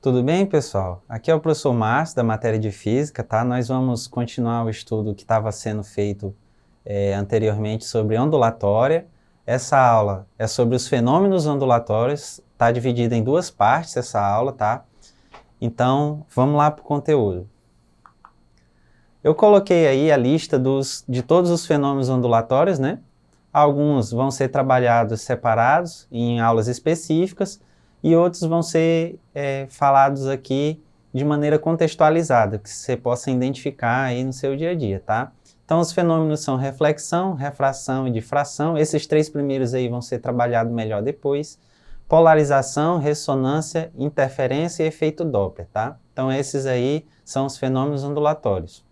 Tudo bem, pessoal? Aqui é o professor Márcio, da matéria de Física, tá? Nós vamos continuar o estudo que estava sendo feito anteriormente sobre ondulatória. Essa aula é sobre os fenômenos ondulatórios, está dividida em duas partes essa aula, tá? Então, vamos lá para o conteúdo. Eu coloquei aí a lista de todos os fenômenos ondulatórios, né? Alguns vão ser trabalhados separados em aulas específicas e outros vão ser falados aqui de maneira contextualizada, que você possa identificar aí no seu dia a dia, tá? Então, os fenômenos são reflexão, refração e difração. Esses três primeiros aí vão ser trabalhados melhor depois. Polarização, ressonância, interferência e efeito Doppler, tá? Então, esses aí são os fenômenos ondulatórios.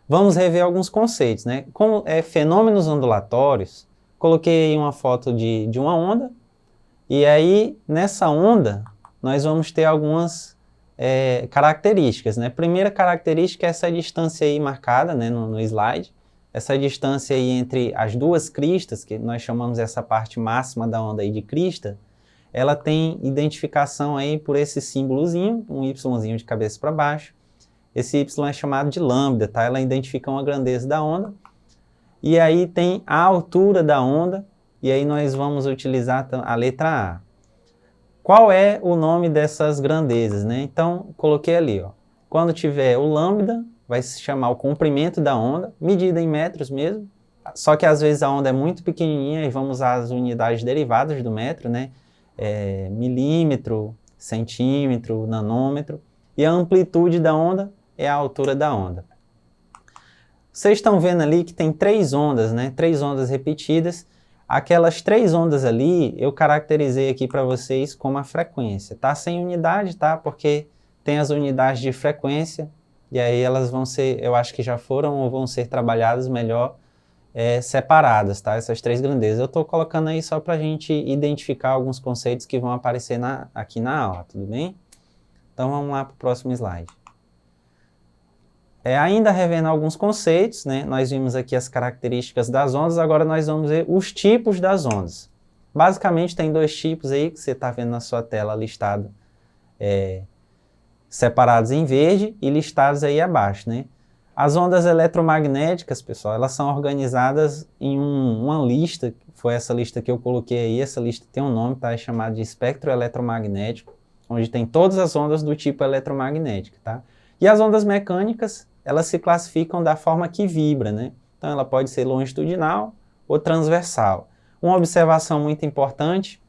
Vamos rever alguns conceitos, né? Como fenômenos ondulatórios, coloquei aí uma foto de uma onda, e aí nessa onda nós vamos ter algumas características, né? Primeira característica é essa distância aí marcada, né, no slide, essa distância aí entre as duas cristas, que nós chamamos essa parte máxima da onda aí de crista, ela tem identificação aí por esse símbolozinho, um Yzinho de cabeça para baixo. Esse Y é chamado de lambda, tá? Ela identifica uma grandeza da onda. E aí tem a altura da onda, e aí nós vamos utilizar a letra A. Qual é o nome dessas grandezas, né? Então, coloquei ali, ó. Quando tiver o lambda, vai se chamar o comprimento da onda, medida em metros mesmo. Só que às vezes a onda é muito pequenininha e vamos usar as unidades derivadas do metro, né? Milímetro, centímetro, nanômetro. E a amplitude da onda é a altura da onda. Vocês estão vendo ali que tem três ondas, né? Três ondas repetidas. Aquelas três ondas ali, eu caracterizei aqui para vocês como a frequência. Tá sem unidade, tá? Porque tem as unidades de frequência, e aí elas vão ser, eu acho que já foram ou vão ser trabalhadas melhor separadas, tá? Essas três grandezas. Eu estou colocando aí só para a gente identificar alguns conceitos que vão aparecer aqui na aula, tudo bem? Então vamos lá para o próximo slide. Ainda revendo alguns conceitos, né? Nós vimos aqui as características das ondas, agora nós vamos ver os tipos das ondas. Basicamente tem dois tipos aí que você está vendo na sua tela listado, separados em verde e listados aí abaixo, né? As ondas eletromagnéticas, pessoal, elas são organizadas em uma lista, foi essa lista que eu coloquei aí, essa lista tem um nome, tá? É chamada de espectro eletromagnético, onde tem todas as ondas do tipo eletromagnético, tá? E as ondas mecânicas, elas se classificam da forma que vibra, né? Então ela pode ser longitudinal ou transversal. Uma observação muito importante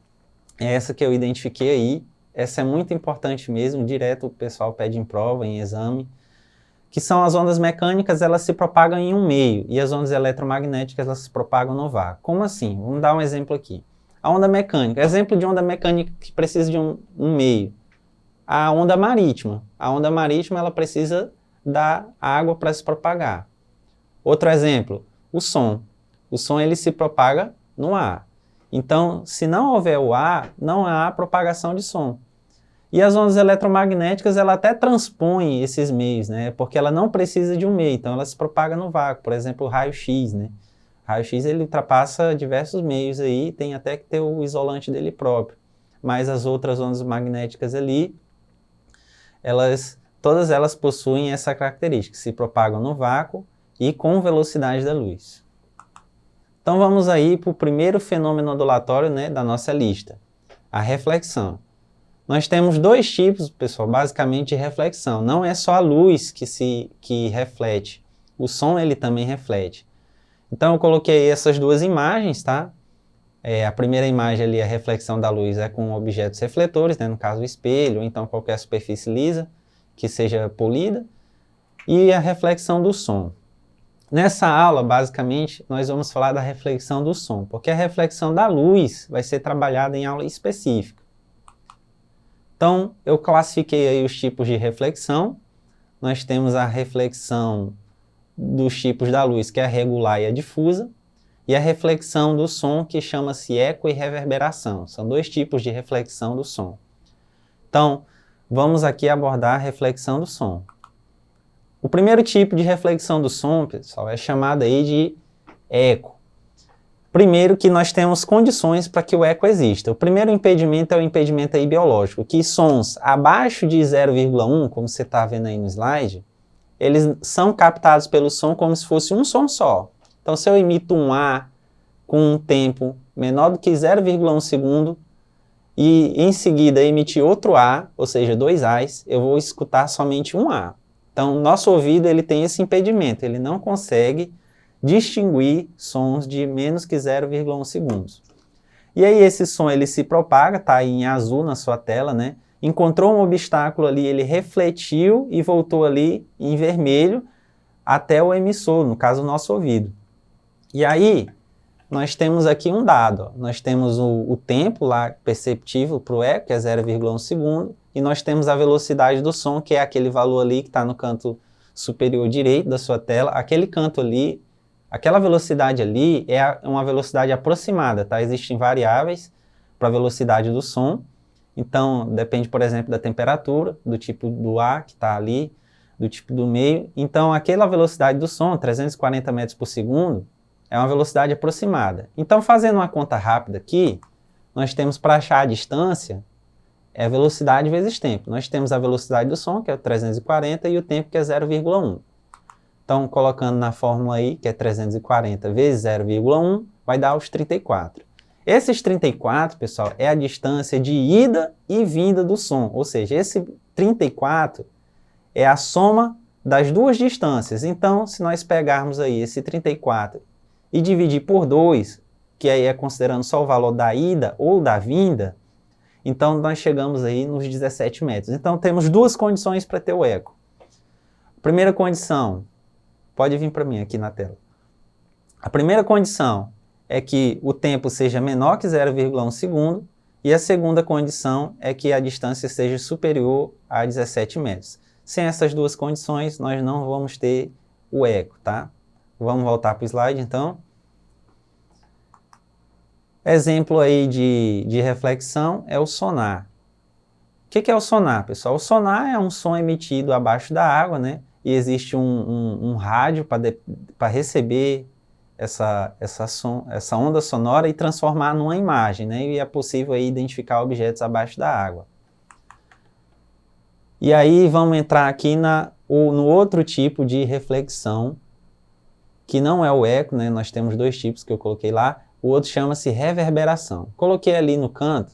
é essa que eu identifiquei aí, essa é muito importante mesmo, direto o pessoal pede em prova, em exame, que são as ondas mecânicas, elas se propagam em um meio, e as ondas eletromagnéticas, elas se propagam no vácuo. Como assim? Vamos dar um exemplo aqui. A onda mecânica, exemplo de onda mecânica que precisa de um meio. A onda marítima. A onda marítima, ela precisa da água para se propagar. Outro exemplo, o som. O som, ele se propaga no ar. Então, se não houver o ar, não há propagação de som. E as ondas eletromagnéticas, ela até transpõe esses meios, né? Porque ela não precisa de um meio, então ela se propaga no vácuo. Por exemplo, o raio-x, né? O raio-x, ele ultrapassa diversos meios aí, tem até que ter o isolante dele próprio. Mas as outras ondas magnéticas ali, todas elas possuem essa característica, se propagam no vácuo e com velocidade da luz. Então vamos aí para o primeiro fenômeno ondulatório, né, da nossa lista, a reflexão. Nós temos dois tipos, pessoal, basicamente de reflexão. Não é só a luz que reflete, o som ele também reflete. Então eu coloquei essas duas imagens, tá? A primeira imagem ali, a reflexão da luz é com objetos refletores, né? No caso o espelho, ou então qualquer superfície lisa que seja polida, e a reflexão do som. Nessa aula, basicamente, nós vamos falar da reflexão do som, porque a reflexão da luz vai ser trabalhada em aula específica. Então, eu classifiquei aí os tipos de reflexão. Nós temos a reflexão dos tipos da luz, que é a regular e a difusa, e a reflexão do som, que chama-se eco e reverberação. São dois tipos de reflexão do som. Então, vamos aqui abordar a reflexão do som. O primeiro tipo de reflexão do som, pessoal, é chamado aí de eco. Primeiro que nós temos condições para que o eco exista. O primeiro impedimento é o impedimento aí biológico, que sons abaixo de 0,1, como você está vendo aí no slide, eles são captados pelo som como se fosse um som só. Então, se eu emito um A com um tempo menor do que 0,1 segundo, e em seguida emitir outro A, ou seja, 2 A's, eu vou escutar somente um A. Então, nosso ouvido ele tem esse impedimento, ele não consegue distinguir sons de menos que 0,1 segundos. E aí esse som ele se propaga, está aí em azul na sua tela, né? Encontrou um obstáculo ali, ele refletiu e voltou ali em vermelho até o emissor, no caso o nosso ouvido. E aí nós temos aqui um dado, ó. Nós temos o tempo lá perceptível para o eco, que é 0,1 segundo, e nós temos a velocidade do som, que é aquele valor ali que está no canto superior direito da sua tela. Aquele canto ali, aquela velocidade ali é uma velocidade aproximada, tá? Existem variáveis para a velocidade do som, então depende, por exemplo, da temperatura, do tipo do ar que está ali, do tipo do meio. Então aquela velocidade do som, 340 metros por segundo, é uma velocidade aproximada. Então, fazendo uma conta rápida aqui, nós temos para achar a distância, é velocidade vezes tempo. Nós temos a velocidade do som, que é 340, e o tempo, que é 0,1. Então, colocando na fórmula aí, que é 340 vezes 0,1, vai dar os 34. Esses 34, pessoal, é a distância de ida e vinda do som. Ou seja, esse 34 é a soma das duas distâncias. Então, se nós pegarmos aí esse 34 e dividir por 2, que aí é considerando só o valor da ida ou da vinda, então nós chegamos aí nos 17 metros. Então temos duas condições para ter o eco. Primeira condição, pode vir para mim aqui na tela. A primeira condição é que o tempo seja menor que 0,1 segundo, e a segunda condição é que a distância seja superior a 17 metros. Sem essas duas condições, nós não vamos ter o eco, tá? Vamos voltar para o slide, então. Exemplo aí de reflexão é o sonar. O que é o sonar, pessoal? O sonar é um som emitido abaixo da água, né? E existe um rádio para receber essa onda sonora e transformar numa imagem, né? E é possível aí identificar objetos abaixo da água. E aí vamos entrar aqui no outro tipo de reflexão, que não é o eco, né? Nós temos dois tipos que eu coloquei lá. O outro chama-se reverberação. Coloquei ali no canto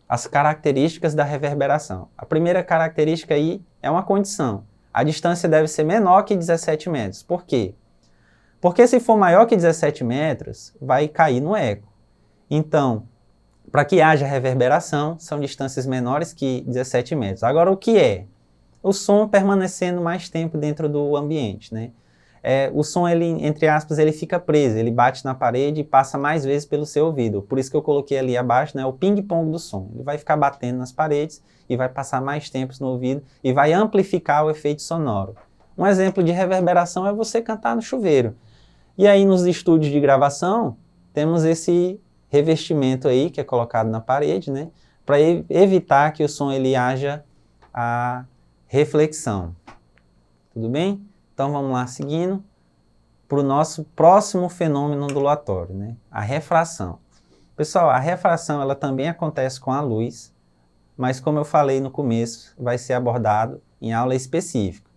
as características da reverberação. A primeira característica aí é uma condição. A distância deve ser menor que 17 metros. Por quê? Porque se for maior que 17 metros, vai cair no eco. Então, para que haja reverberação, são distâncias menores que 17 metros. Agora, o que é? O som permanecendo mais tempo dentro do ambiente, né? O som, ele, entre aspas, ele fica preso, ele bate na parede e passa mais vezes pelo seu ouvido. Por isso que eu coloquei ali abaixo, né, o ping-pong do som. Ele vai ficar batendo nas paredes e vai passar mais tempo no ouvido e vai amplificar o efeito sonoro. Um exemplo de reverberação é você cantar no chuveiro. E aí nos estúdios de gravação, temos esse revestimento aí que é colocado na parede, né, para evitar que o som ele haja a reflexão. Tudo bem? Então vamos lá, seguindo para o nosso próximo fenômeno ondulatório, né? A refração. Pessoal, a refração ela também acontece com a luz, mas como eu falei no começo, vai ser abordado em aula específica.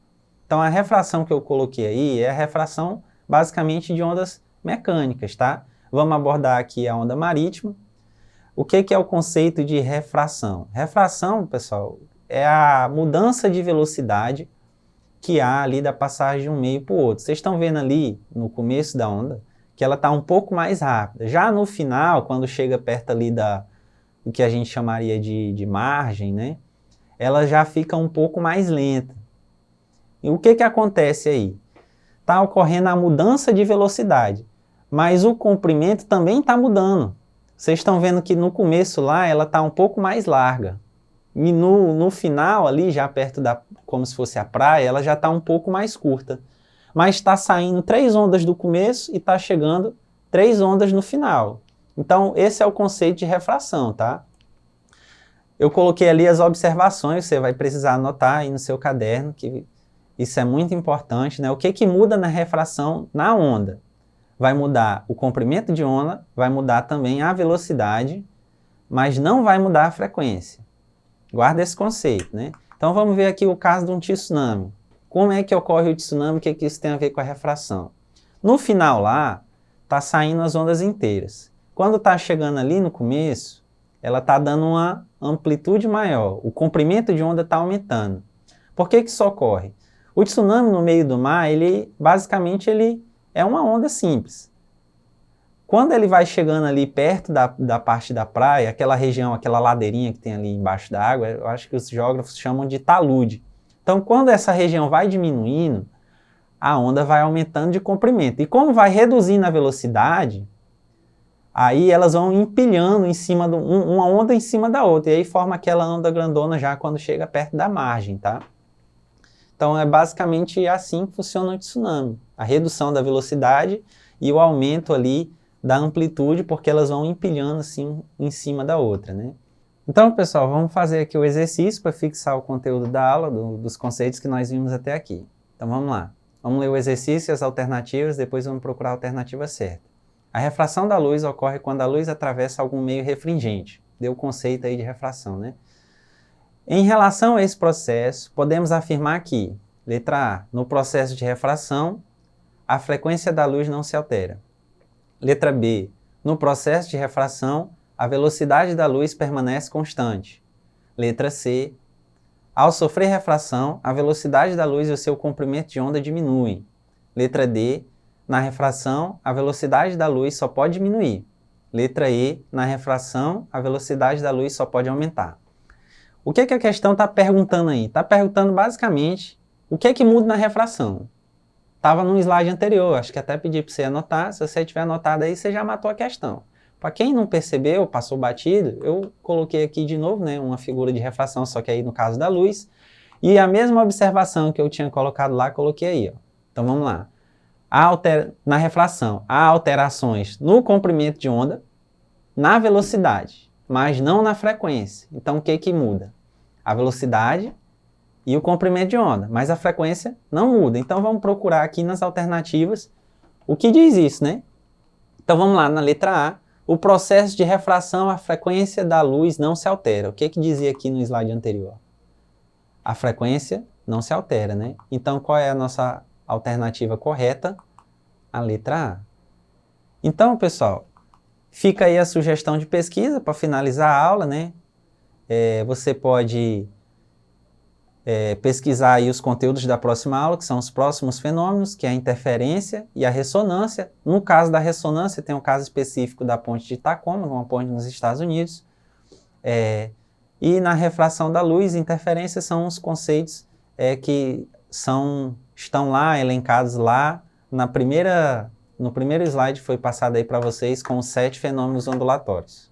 Então a refração que eu coloquei aí é a refração basicamente de ondas mecânicas, tá? Vamos abordar aqui a onda marítima. O que é o conceito de refração? Refração, pessoal, é a mudança de velocidade que há ali da passagem de um meio para o outro. Vocês estão vendo ali, no começo da onda, que ela está um pouco mais rápida. Já no final, quando chega perto ali do que a gente chamaria de margem, né, ela já fica um pouco mais lenta. E o que acontece aí? Está ocorrendo a mudança de velocidade, mas o comprimento também está mudando. Vocês estão vendo que no começo lá, ela está um pouco mais larga. E no final ali, já perto como se fosse a praia, ela já está um pouco mais curta. Mas está saindo 3 ondas do começo e está chegando 3 ondas no final. Então, esse é o conceito de refração, tá? Eu coloquei ali as observações, você vai precisar anotar aí no seu caderno, que isso é muito importante, né? O que muda na refração na onda? vai mudar o comprimento de onda, vai mudar também a velocidade, mas não vai mudar a frequência. Guarda esse conceito, né? Então vamos ver aqui o caso de um tsunami. Como é que ocorre o tsunami? O que isso tem a ver com a refração? No final lá, está saindo as ondas inteiras. Quando está chegando ali no começo, ela está dando uma amplitude maior. O comprimento de onda está aumentando. Por que isso ocorre? O tsunami no meio do mar, basicamente ele é uma onda simples. Quando ele vai chegando ali perto da parte da praia, aquela região, aquela ladeirinha que tem ali embaixo da água, eu acho que os geógrafos chamam de talude. Então, quando essa região vai diminuindo, a onda vai aumentando de comprimento. E como vai reduzindo a velocidade, aí elas vão empilhando em cima uma onda em cima da outra. E aí forma aquela onda grandona já quando chega perto da margem, tá? Então, é basicamente assim que funciona o tsunami. A redução da velocidade e o aumento ali da amplitude, porque elas vão empilhando assim em cima da outra, né? Então, pessoal, vamos fazer aqui o exercício para fixar o conteúdo da aula, dos conceitos que nós vimos até aqui. Então, vamos lá. Vamos ler o exercício e as alternativas, depois vamos procurar a alternativa certa. A refração da luz ocorre quando a luz atravessa algum meio refringente. Deu o conceito aí de refração, né? Em relação a esse processo, podemos afirmar que, letra A, no processo de refração, a frequência da luz não se altera. Letra B, no processo de refração, a velocidade da luz permanece constante. Letra C, ao sofrer refração, a velocidade da luz e o seu comprimento de onda diminuem. Letra D, na refração, a velocidade da luz só pode diminuir. Letra E, na refração, a velocidade da luz só pode aumentar. O que a questão está perguntando aí? Está perguntando basicamente o que muda na refração. Estava no slide anterior, acho que até pedi para você anotar. Se você tiver anotado aí, você já matou a questão. Para quem não percebeu, passou batido, eu coloquei aqui de novo, né, uma figura de refração, só que aí no caso da luz. E a mesma observação que eu tinha colocado lá, coloquei aí. Ó. Então vamos lá. Na refração, há alterações no comprimento de onda, na velocidade, mas não na frequência. Então o que muda? A velocidade e o comprimento de onda, mas a frequência não muda. Então vamos procurar aqui nas alternativas o que diz isso, né? Então vamos lá, na letra A, o processo de refração, a frequência da luz não se altera. O que dizia aqui no slide anterior? A frequência não se altera, né? Então qual é a nossa alternativa correta? A letra A. Então, pessoal, fica aí a sugestão de pesquisa para finalizar a aula, né? Você pode pesquisar aí os conteúdos da próxima aula, que são os próximos fenômenos, que é a interferência e a ressonância. No caso da ressonância, tem um caso específico da ponte de Tacoma, uma ponte nos Estados Unidos. E na refração da luz, interferência são os conceitos que estão lá, elencados lá, no primeiro slide foi passado aí para vocês com os 7 fenômenos ondulatórios.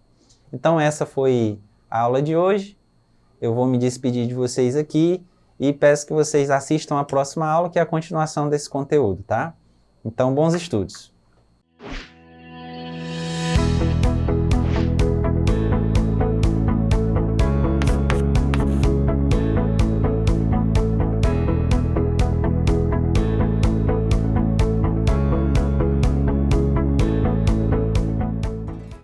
Então essa foi a aula de hoje. Eu vou me despedir de vocês aqui e peço que vocês assistam a próxima aula, que é a continuação desse conteúdo, tá? Então, bons estudos!